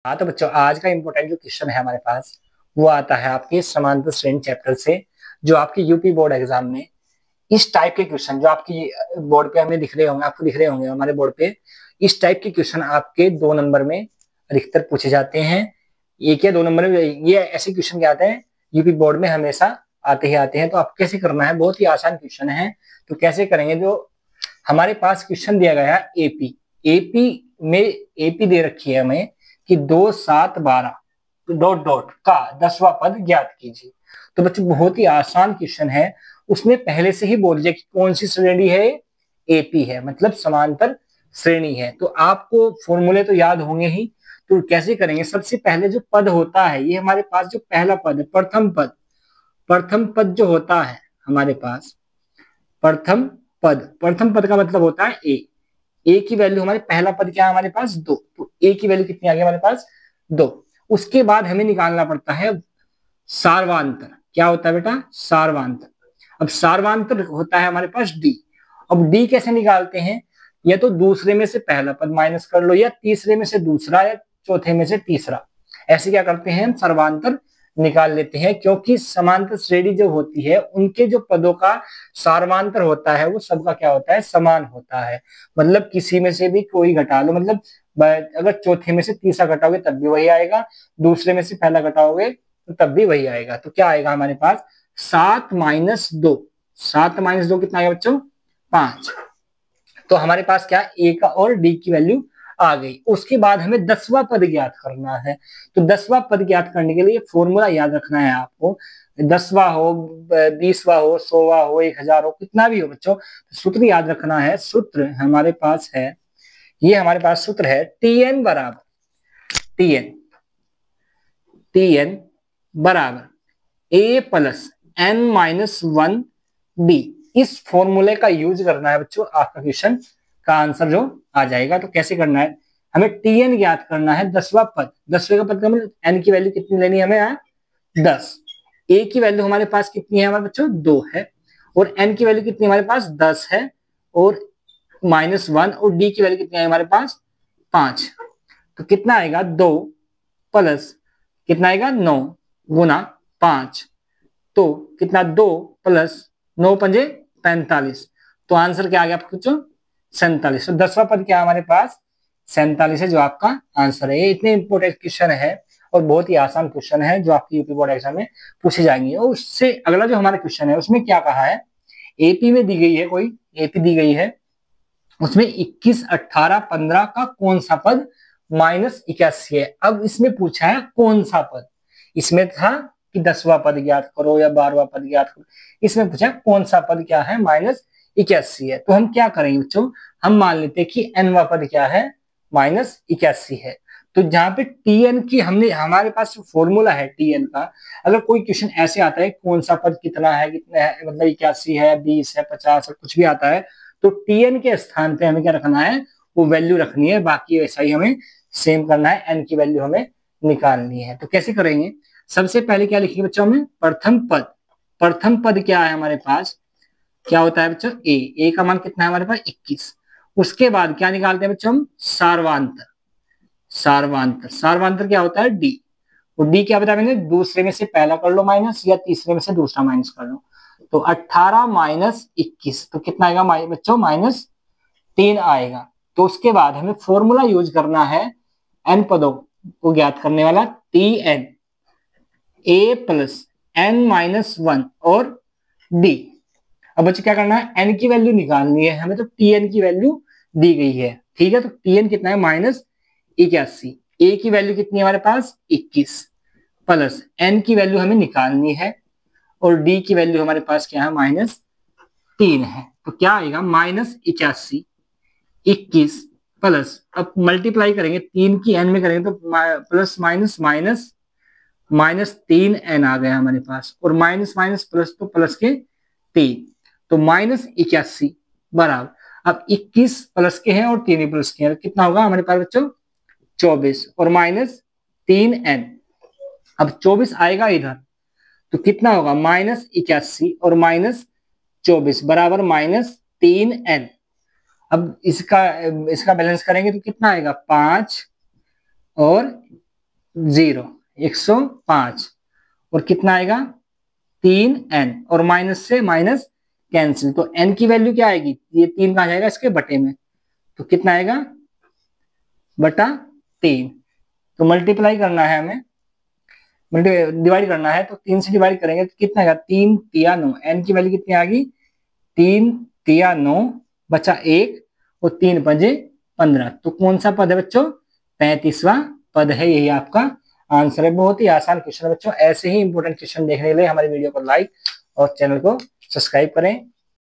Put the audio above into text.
हाँ तो बच्चों, आज का इंपॉर्टेंट जो क्वेश्चन है हमारे पास वो आता है आपके समांतर श्रेणी चैप्टर से, जो आपके यूपी बोर्ड एग्जाम में इस टाइप के क्वेश्चन जो आपकी बोर्ड पे हमें दिख रहे होंगे, आपको दिख रहे होंगे हमारे बोर्ड पे, इस टाइप के क्वेश्चन आपके 2 नंबर में अधिकतर पूछे जाते हैं। 1 या 2 नंबर में ये ऐसे क्वेश्चन क्या आते हैं यूपी बोर्ड में, हमेशा आते ही आते हैं। तो आप कैसे करना है, बहुत ही आसान क्वेश्चन है। तो कैसे करेंगे, जो हमारे पास क्वेश्चन दिया गया है एपी, एपी दे रखी है हमें कि 2, 7, 12 डॉट डॉट का 10वां पद ज्ञात कीजिए। तो बच्चों बहुत ही आसान क्वेश्चन है, उसने पहले से ही बोल दिया कि कौन सी श्रेणी है, एपी है, मतलब समांतर श्रेणी है। तो आपको फॉर्मूले तो याद होंगे ही। तो कैसे करेंगे, सबसे पहले जो पद होता है, ये हमारे पास जो पहला पद है, प्रथम पद जो होता है हमारे पास, प्रथम पद का मतलब होता है ए की वैल्यू, हमारे पहला पद क्या है हमारे पास 2, तो ए की वैल्यू कितनी आ गई हमारे पास 2। उसके बाद हमें निकालना पड़ता है सार्वांतर। क्या होता है बेटा, सार्वांतर। अब सार्वांतर होता है हमारे पास डी। अब डी कैसे निकालते हैं, या तो दूसरे में से पहला पद माइनस कर लो, या तीसरे में से दूसरा, या चौथे में से तीसरा। ऐसे क्या करते हैं, हम सर्वांतर निकाल लेते हैं, क्योंकि समांतर श्रेणी जो होती है उनके जो पदों का सार्वांतर होता है वो सबका क्या होता है, समान होता है। मतलब किसी में से भी कोई घटा लो, मतलब अगर चौथे में से तीसरा घटाओगे तब भी वही आएगा, दूसरे में से पहला घटाओगे तो तब भी वही आएगा। तो क्या आएगा हमारे पास 7 - 2, 7 - 2 कितना आएगा बच्चों, 5। तो हमारे पास क्या, ए का और डी की वैल्यू आ गई। उसके बाद हमें 10वां पद ज्ञात करना है। तो 10वां पद ज्ञात करने के लिए फॉर्मूला याद रखना है आपको। 10वां हो, 20वां हो, 100वां हो, 1000 हो, कितना भी हो बच्चों, सूत्र याद रखना है। सूत्र हमारे पास है, ये हमारे पास सूत्र है टीएन बराबर ए प्लस एन माइनस 1 डी। इस फॉर्मूले का यूज करना है बच्चों, आपका क्वेश्चन का आंसर जो आ जाएगा। तो कैसे करना है, हमें टीएन ज्ञात करना है, 10वां पद, 10वें का पद का मतलब एन की वैल्यू कितनी लेनी है हमें, 10। ए की वैल्यू हमारे पास कितनी है हमारे बच्चों, 2 है, और एन की वैल्यू कितनी हमारे पास 10 है, और -1, और डी की वैल्यू कितनी है हमारे पास 5। तो कितना आएगा, 2 प्लस कितना आएगा 9 गुना 5, तो कितना 2 प्लस 9 पंजे 45। तो आंसर क्या आ गया आपको बच्चों, 47। तो 10वां पद क्या है हमारे पास, 47 है, जो आपका आंसर है। ये इतने इंपॉर्टेंट क्वेश्चन है और बहुत ही आसान क्वेश्चन है, जो आपकी यूपी बोर्ड एग्जाम में पूछे जाएंगे। और उससे अगला जो हमारा क्वेश्चन है उसमें क्या कहा है, एपी में दी गई है, कोई एपी दी गई है, उसमें 21, 18, 15 का कौन सा पद -81 है। अब इसमें पूछा है कौन सा पद, इसमें था कि 10वां पद ज्ञात करो या 12वां पद ज्ञात करो, इसमें पूछा कौन सा पद क्या है -81 है। तो हम क्या करेंगे बच्चों, हम मान लेते हैं कि एनवा पद क्या है, -81 है। तो जहां पे टीएन की हमने, हमारे पास फॉर्मूला है टीएन का, अगर कोई क्वेश्चन ऐसे आता है कौन सा पद कितना है, कितना है, मतलब 81 है, 20 है, 50 है, कुछ भी आता है, तो टीएन के स्थान पे हमें क्या रखना है, वो वैल्यू रखनी है। बाकी वैसा ही हमें सेम करना है, एन की वैल्यू हमें निकालनी है। तो कैसे करेंगे, सबसे पहले क्या लिखेंगे बच्चों, हमें प्रथम पद क्या है हमारे पास, क्या होता है बच्चों, ए का मान कितना है हमारे पास 21। उसके बाद क्या निकालते हैं बच्चों हम, सार्वांतर क्या होता है डी। और डी क्या बता देंगे, दूसरे में से पहला कर लो माइनस, या तीसरे में से दूसरा माइनस कर लो। तो 18 - 21 तो कितना आएगा बच्चों, -3 आएगा। तो उसके बाद हमें फॉर्मूला यूज करना है एन पदों को ज्ञात करने वाला, टी एन, ए प्लस एन -1 और डी। अब बच्चे क्या करना है, एन की वैल्यू निकालनी है हमें, तो टी एन की वैल्यू दी गई है, ठीक है। तो टी एन कितना है -81, ए की वैल्यू कितनी है हमारे पास 21, प्लस एन की वैल्यू हमें निकालनी है, और डी की वैल्यू हमारे पास क्या है -3 है। तो क्या आएगा, -81, 21 प्लस, अब मल्टीप्लाई करेंगे 3 की एन में करेंगे तो प्लस -3 एन आ गया हमारे पास, और माइनस माइनस प्लस तो प्लस के 3, तो -81 बराबर, अब 21 प्लस के हैं और 3 प्लस के हैं, कितना होगा हमारे पास बच्चों 24, और -3 एन। अब 24 आएगा इधर, तो कितना होगा -81 और -24 बराबर -3 एन। अब इसका बैलेंस करेंगे तो कितना आएगा 5 और 0, 105 और कितना आएगा 3n और माइनस से माइनस कैंसिल, तो n की वैल्यू क्या आएगी, ये 3 कहाँ जाएगा इसके बटे में, तो कितना आएगा बटा 3। तो मल्टीप्लाई करना है हमें, डिवाइड करना है, तो 3 से डिवाइड करेंगे तो कितना आएगा 3 तिया 9, n की वैल्यू कितनी आ गई 3 तिया 9 बचा 1 और 3 पंजे 15। तो कौन सा पद है बच्चों, 35वां पद है, यही आपका आंसर है। बहुत ही आसान क्वेश्चन है बच्चों। ऐसे ही इंपॉर्टेंट क्वेश्चन देखने के लिए हमारी वीडियो को लाइक और चैनल को सब्सक्राइब करें।